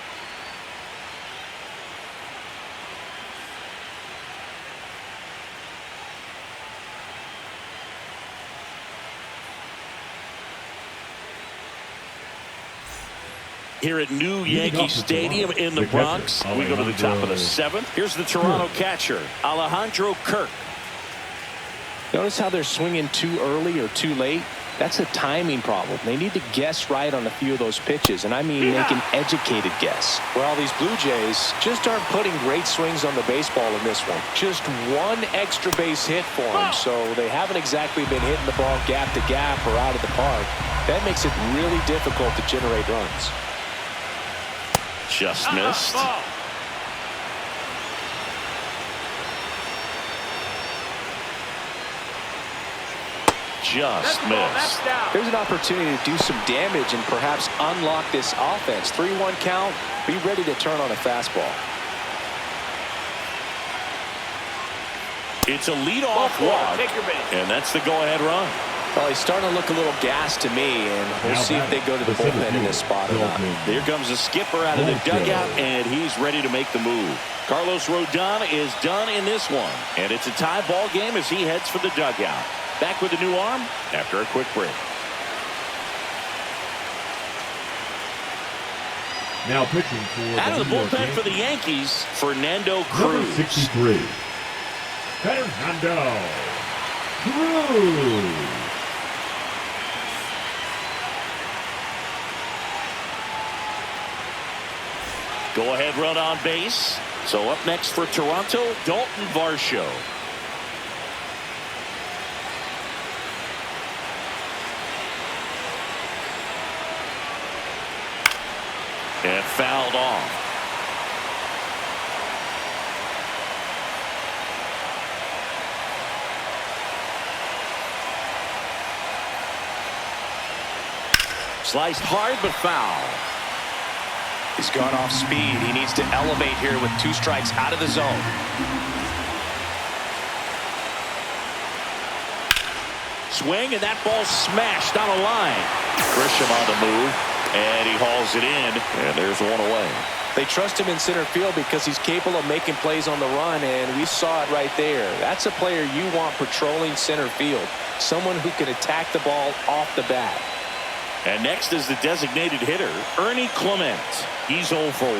Speaker 1: Here at New Yankee Stadium in the Bronx, we go to the top of the 7th. Here's the Toronto catcher, Alejandro Kirk.
Speaker 2: Notice how they're swinging too early or too late. That's a timing problem. They need to guess right on a few of those pitches, and I mean make an educated guess. Well, these Blue Jays just aren't putting great swings on the baseball in this one. Just one extra base hit for them, so they haven't exactly been hitting the ball gap to gap or out of the park. That makes it really difficult to generate runs.
Speaker 1: Just missed. Just missed.
Speaker 2: There's an opportunity to do some damage and perhaps unlock this offense. 3-1 count. Be ready to turn on a fastball.
Speaker 1: It's a leadoff walk, and that's the go-ahead run.
Speaker 2: Well, he's starting to look a little gassed to me, and we'll see if they go to the bullpen in this spot or not.
Speaker 1: Here comes the skipper out of the dugout, and he's ready to make the move. Carlos Rodon is done in this one, and it's a tie ball game as he heads for the dugout. Back with a new arm after a quick break.
Speaker 3: Now pitching for
Speaker 1: out of the bullpen for the Yankees, Fernando Cruz.
Speaker 3: Number 63, Fernando Cruz.
Speaker 1: Go-ahead run on base. So up next for Toronto, Dalton Varsho. And fouled off. Sliced hard but foul.
Speaker 2: He's gone off speed. He needs to elevate here with 2 strikes out of the zone.
Speaker 1: Swing, and that ball smashed on a line. Grisham on the move, and he hauls it in, and there's one away.
Speaker 2: They trust him in center field because he's capable of making plays on the run, and we saw it right there. That's a player you want patrolling center field, someone who can attack the ball off the bat.
Speaker 1: And next is the designated hitter, Ernie Clement. He's 0 for 1.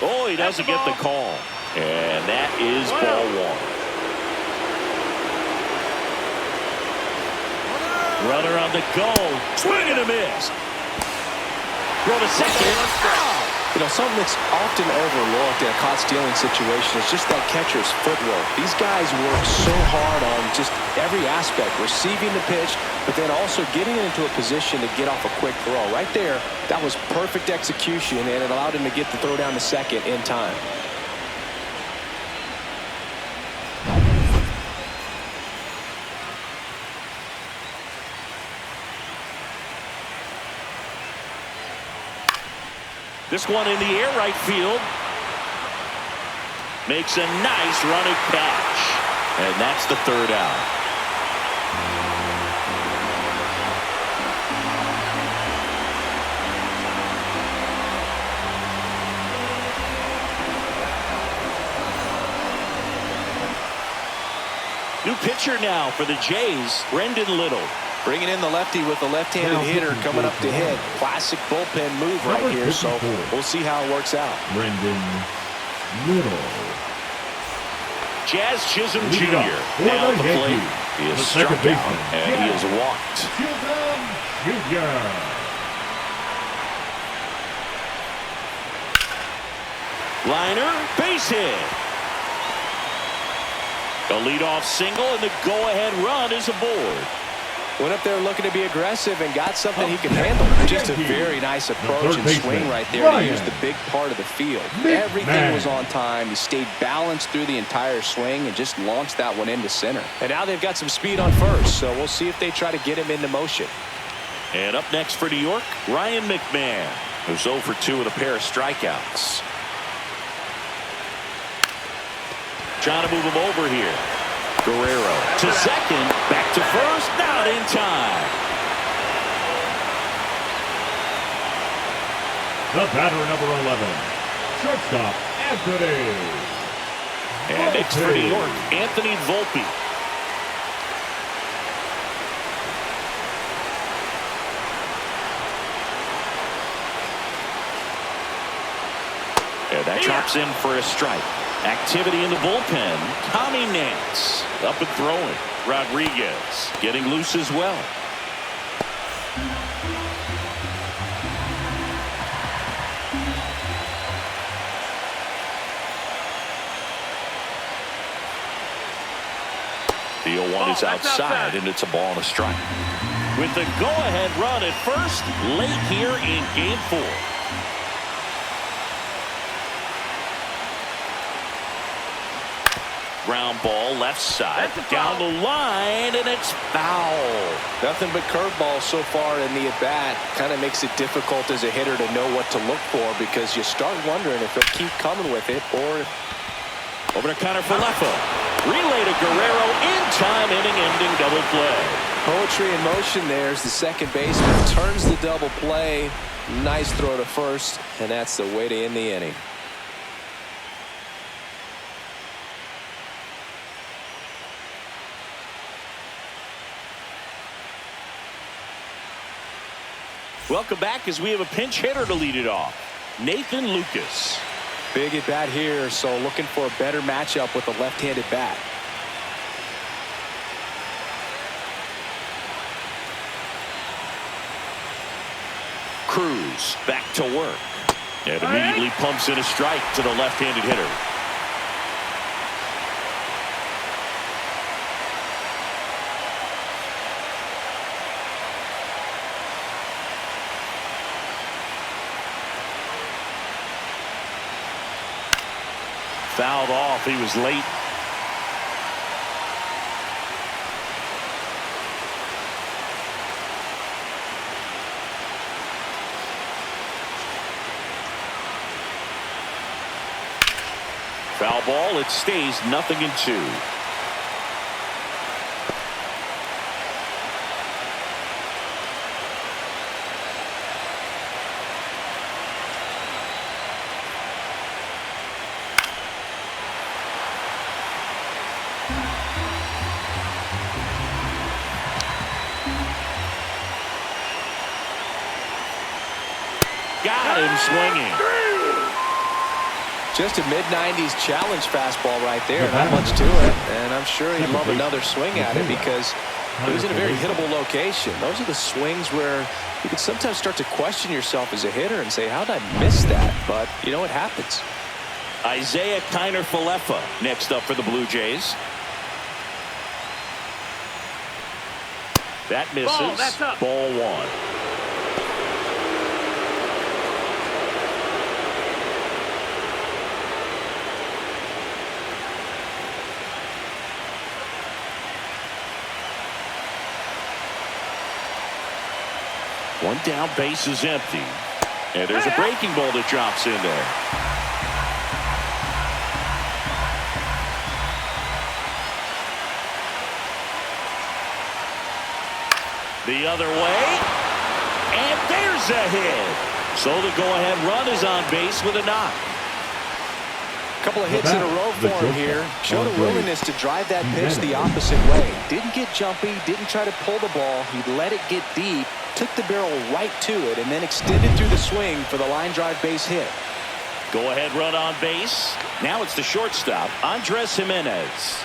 Speaker 1: Oh, he doesn't get the call. And that is ball 1. Runner on the go. Swing and a miss. Throw to second.
Speaker 2: You know, something that's often overlooked in a caught stealing situation is just that catcher's footwork. These guys work so hard on just every aspect, receiving the pitch, but then also getting into a position to get off a quick throw. Right there, that was perfect execution, and it allowed him to get the throw down to second in time.
Speaker 1: This one in the air, right field. Makes a nice running catch. And that's the 3rd out. New pitcher now for the Jays, Brendan Little.
Speaker 2: Bringing in the lefty with the left-handed hitter coming up to hit. Classic bullpen move right here, so we'll see how it works out.
Speaker 3: Brendan Little.
Speaker 1: Jazz Chisholm Jr. now at the plate. He is struck out, and he is walked.
Speaker 3: Chisholm Jr.
Speaker 1: Liner, base hit. A leadoff single, and the go-ahead run is aboard.
Speaker 2: Went up there looking to be aggressive and got something he can handle. Just a very nice approach and swing right there to use the big part of the field. Everything was on time. He stayed balanced through the entire swing and just launched that one into center. And now they've got some speed on first, so we'll see if they try to get him into motion.
Speaker 1: And up next for New York, Ryan McMahon, who's 0 for 2 with a pair of strikeouts. Trying to move him over here. Guerrero to second, back to first, not in time.
Speaker 3: The batter, number 11, shortstop, Anthony.
Speaker 1: And next for New York, Anthony Volpe. Yeah, that drops in for a strike. Activity in the bullpen. Tommy Nance up and throwing. Rodriguez getting loose as well. The 0-1 is outside, and it's a ball and a strike. With the go-ahead run at first, late here in Game 4. Ground ball left side, down the line, and it's foul.
Speaker 2: Nothing but curveballs so far in the at-bat. Kind of makes it difficult as a hitter to know what to look for because you start wondering if he'll keep coming with it or...
Speaker 1: Over to Falefa. Relay to Guerrero in time, inning-ending double play.
Speaker 2: Poetry in motion there as the second baseman turns the double play. Nice throw to first, and that's the way to end the inning.
Speaker 1: Welcome back as we have a pinch hitter to lead it off. Nathan Lucas.
Speaker 2: Big at bat here, so looking for a better matchup with a left-handed bat.
Speaker 1: Cruz back to work. And immediately pumps in a strike to the left-handed hitter. Fouled off. He was late. Foul ball. It stays 0-2. Got him swinging.
Speaker 2: Just a mid-90s challenge fastball right there. Not much to it. And I'm sure he'd love another swing at it because it was in a very hittable location. Those are the swings where you can sometimes start to question yourself as a hitter and say, how did I miss that? But, you know, it happens.
Speaker 1: Isaiah Falefa next up for the Blue Jays. That misses. Ball 1. One down, base is empty. And there's a breaking ball that drops in there. The other way. And there's a hit. So the go-ahead run is on base with a knock.
Speaker 2: Couple of hits in a row for him here. Showed a willingness to drive that pitch the opposite way. Didn't get jumpy, didn't try to pull the ball. He let it get deep, took the barrel right to it, and then extended through the swing for the line drive base hit.
Speaker 1: Go ahead run on base. Now it's the shortstop, Andres Jimenez.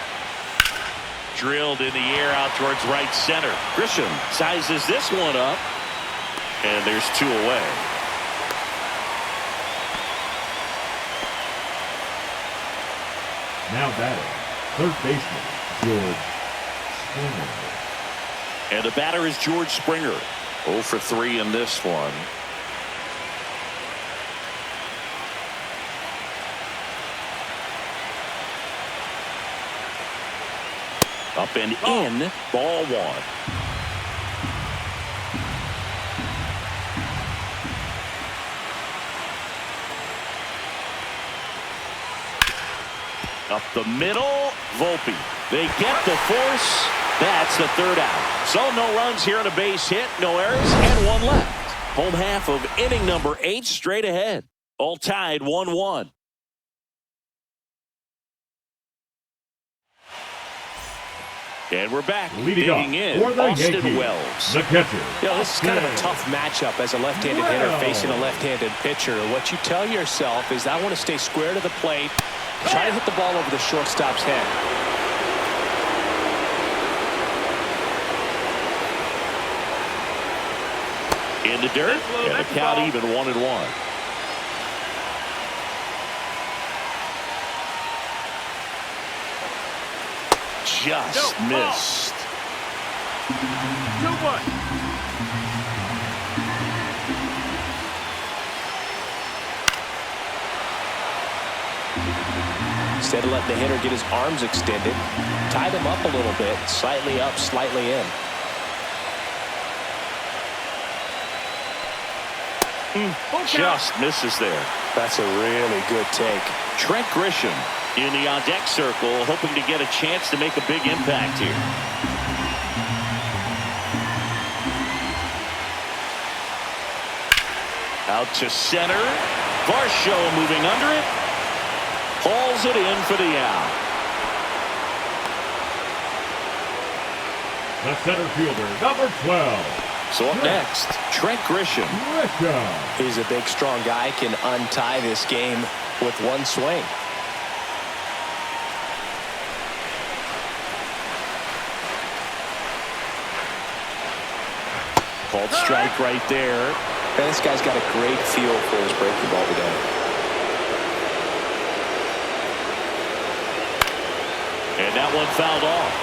Speaker 1: Drilled in the air out towards right center. Grisham sizes this one up. And there's 2 away.
Speaker 3: Now batting, third baseman, George Springer.
Speaker 1: And the batter is George Springer. 0 for 3 in this one. Up and in, ball 1. Up the middle, Volpe. They get the force. That's the 3rd out. So no runs here on a base hit, no errors, and 1 left. Home half of inning number 8 straight ahead. All tied 1-1. And we're back.
Speaker 3: Leading off
Speaker 1: Digging in,
Speaker 3: for the
Speaker 1: Austin
Speaker 3: Yankees,
Speaker 1: Wells.
Speaker 3: the catcher.
Speaker 2: This is kind of a tough matchup as a left-handed hitter facing a left-handed pitcher. What you tell yourself is, I want to stay square to the plate, try to hit the ball over the shortstop's head.
Speaker 1: In the dirt, and the count even 1-1. Just missed.
Speaker 4: 2-1.
Speaker 2: Instead of letting the hitter get his arms extended, tie them up a little bit, slightly up, slightly in.
Speaker 1: Just misses there.
Speaker 2: That's a really good take.
Speaker 1: Trent Grisham in the on-deck circle, hoping to get a chance to make a big impact here. Out to center. Varsho moving under it. Hauls it in for the out.
Speaker 3: The center fielder, number 12.
Speaker 1: So up next, Trent Grisham.
Speaker 2: He's a big, strong guy, can untie this game with one swing.
Speaker 1: Called strike right there.
Speaker 2: And this guy's got a great feel for his breaking ball today.
Speaker 1: And that one fouled off.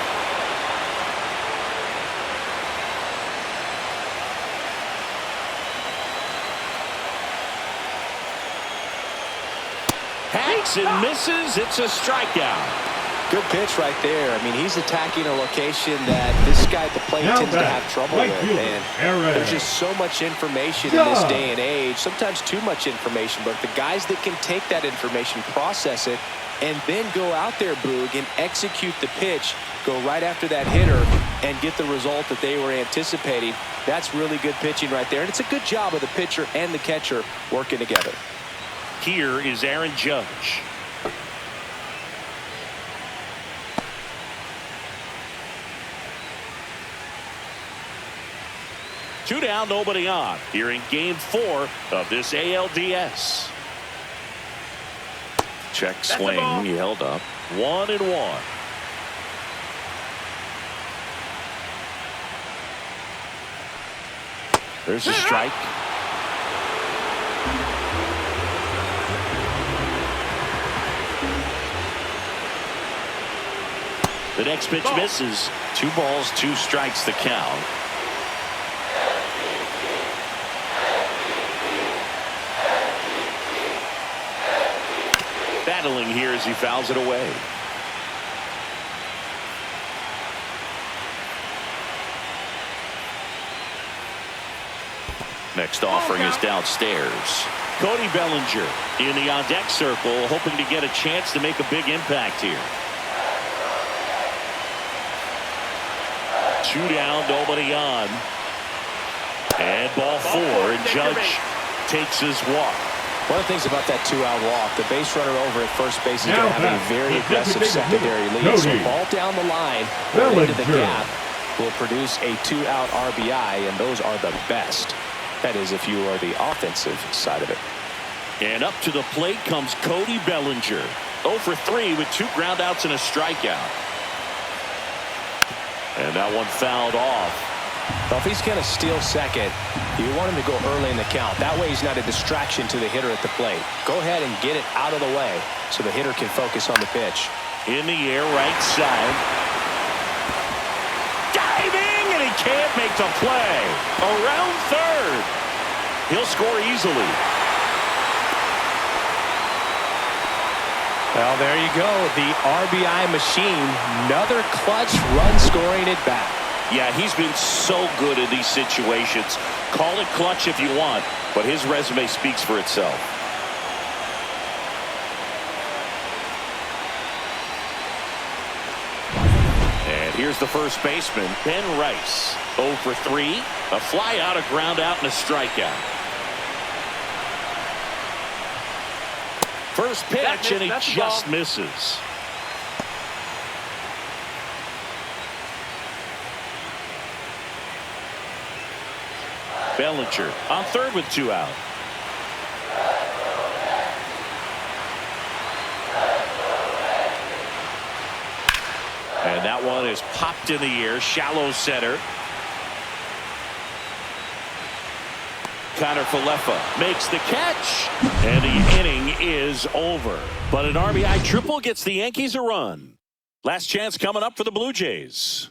Speaker 1: Hacks and misses. It's a strikeout.
Speaker 2: Good pitch right there. I mean, he's attacking a location that this guy at the plate tends to have trouble with. And there's just so much information in this day and age, sometimes too much information, but the guys that can take that information, process it, and then go out there, Boog, and execute the pitch, go right after that hitter and get the result that they were anticipating. That's really good pitching right there. And it's a good job of the pitcher and the catcher working together.
Speaker 1: Here is Aaron Judge. Two down, nobody on. Here in game 4 of this ALDS. Check swing. He held up. 1-1. There's a strike. The next pitch misses. 2 balls, 2 strikes the count. Battling here as he fouls it away. Next offering is downstairs. Cody Bellinger in the on-deck circle, hoping to get a chance to make a big impact here. 2 down, nobody on. And ball 4, and Judge takes his walk.
Speaker 2: One of the things about that 2-out walk, the base runner over at first base is going to have a very aggressive secondary lead. So ball down the line or into the gap will produce a 2-out RBI, and those are the best. That is, if you are the offensive side of it.
Speaker 1: And up to the plate comes Cody Bellinger. 0 for 3 with 2 groundouts and a strikeout. And that one fouled off.
Speaker 2: Well, if he's going to steal second, you want him to go early in the count. That way he's not a distraction to the hitter at the plate. Go ahead and get it out of the way so the hitter can focus on the pitch.
Speaker 1: In the air, right side. Diving, and he can't make the play. Around third. He'll score easily.
Speaker 2: Well, there you go. The RBI machine. Another clutch run scoring at bat.
Speaker 1: Yeah, he's been so good in these situations. Call it clutch if you want, but his resume speaks for itself. And here's the first baseman, Ben Rice. 0 for 3, a fly out, a ground out, and a strikeout. First pitch, and he just misses. Bellinger on third with 2 out. And that one is popped in the air, shallow center. Connor Falefa makes the catch, and the inning is over. But an RBI triple gets the Yankees a run. Last chance coming up for the Blue Jays.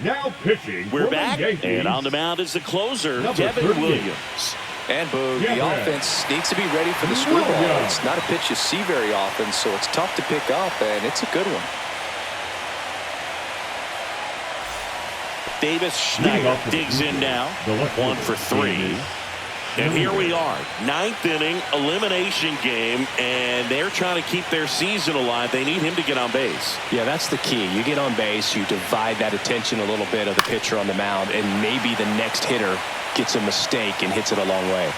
Speaker 3: Now pitching.
Speaker 1: We're
Speaker 3: for the
Speaker 1: back,
Speaker 3: Yankees,
Speaker 1: and on the mound is the closer,
Speaker 3: number
Speaker 1: Devin
Speaker 3: 38.
Speaker 1: Williams.
Speaker 2: And Boog,
Speaker 3: Yeah,
Speaker 2: the offense needs to be ready for the screwball. It's not a pitch you see very often, so it's tough to pick up, and it's a good one.
Speaker 1: Davis Schneider digs in now. 1 for 3. And here we are, 9th inning elimination game, and they're trying to keep their season alive. They need him to get on base.
Speaker 2: Yeah, that's the key. You get on base, you divide that attention a little bit of the pitcher on the mound, and maybe the next hitter gets a mistake and hits it a long way.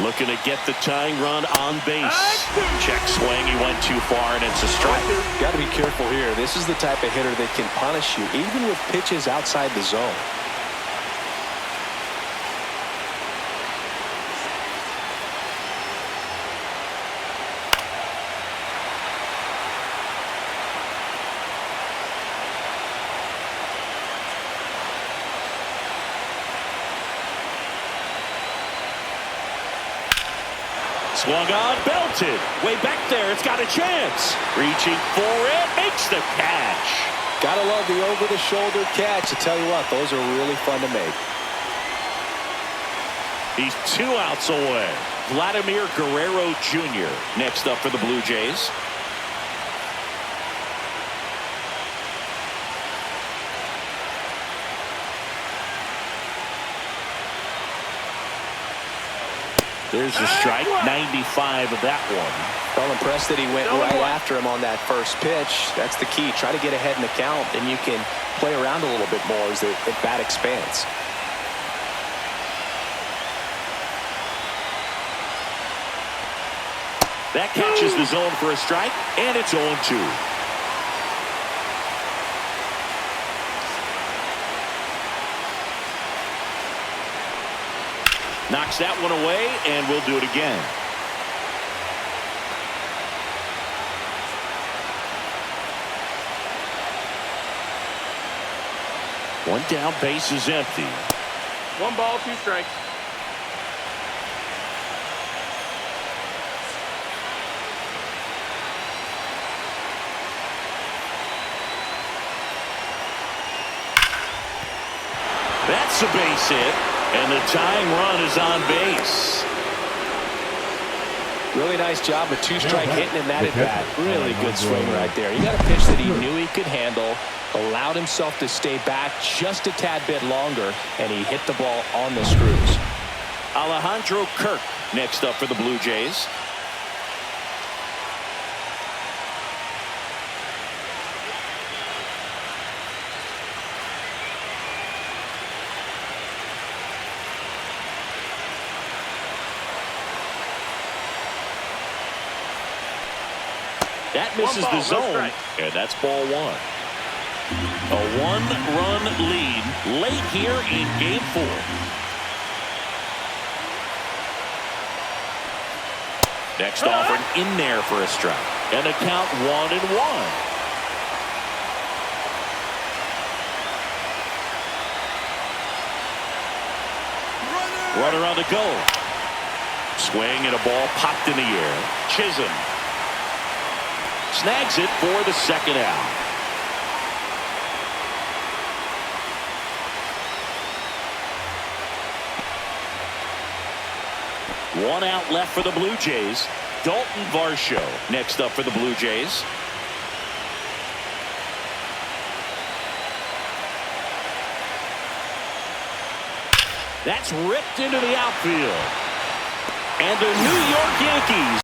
Speaker 1: Looking to get the tying run on base. Check swing. He went too far, and it's a strike.
Speaker 2: Got to be careful here. This is the type of hitter that can punish you, even with pitches outside the zone.
Speaker 1: Swung on, belted. Way back there. It's got a chance. Reaching for it. Makes the catch.
Speaker 2: Gotta love the over-the-shoulder catch. I tell you what, those are really fun to make.
Speaker 1: He's 2 outs away. Vladimir Guerrero Jr. next up for the Blue Jays. There's a strike, 95 of that one.
Speaker 2: Well, impressed that he went right after him on that first pitch. That's the key. Try to get ahead in the count, and you can play around a little bit more as the bat expands.
Speaker 1: That catches the zone for a strike, and it's 0-2. Knocks that one away, and we'll do it again. One down, base is empty.
Speaker 4: 1 ball, 2 strikes.
Speaker 1: That's a base hit. And the tying run is on base.
Speaker 2: Really nice job with 2-strike hitting in that at bat. Really good swing right there. He got a pitch that he knew he could handle, allowed himself to stay back just a tad bit longer, and he hit the ball on the screws.
Speaker 1: Alejandro Kirk next up for the Blue Jays. That misses the zone, and that's ball 1. A 1-run lead late here in game 4. Next offering in there for a strike. And a count 1-1. Runner on the go. Swing and a ball popped in the air. Chisholm snags it for the 2nd out. One out left for the Blue Jays. Dalton Varsho next up for the Blue Jays. That's ripped into the outfield. And the New York Yankees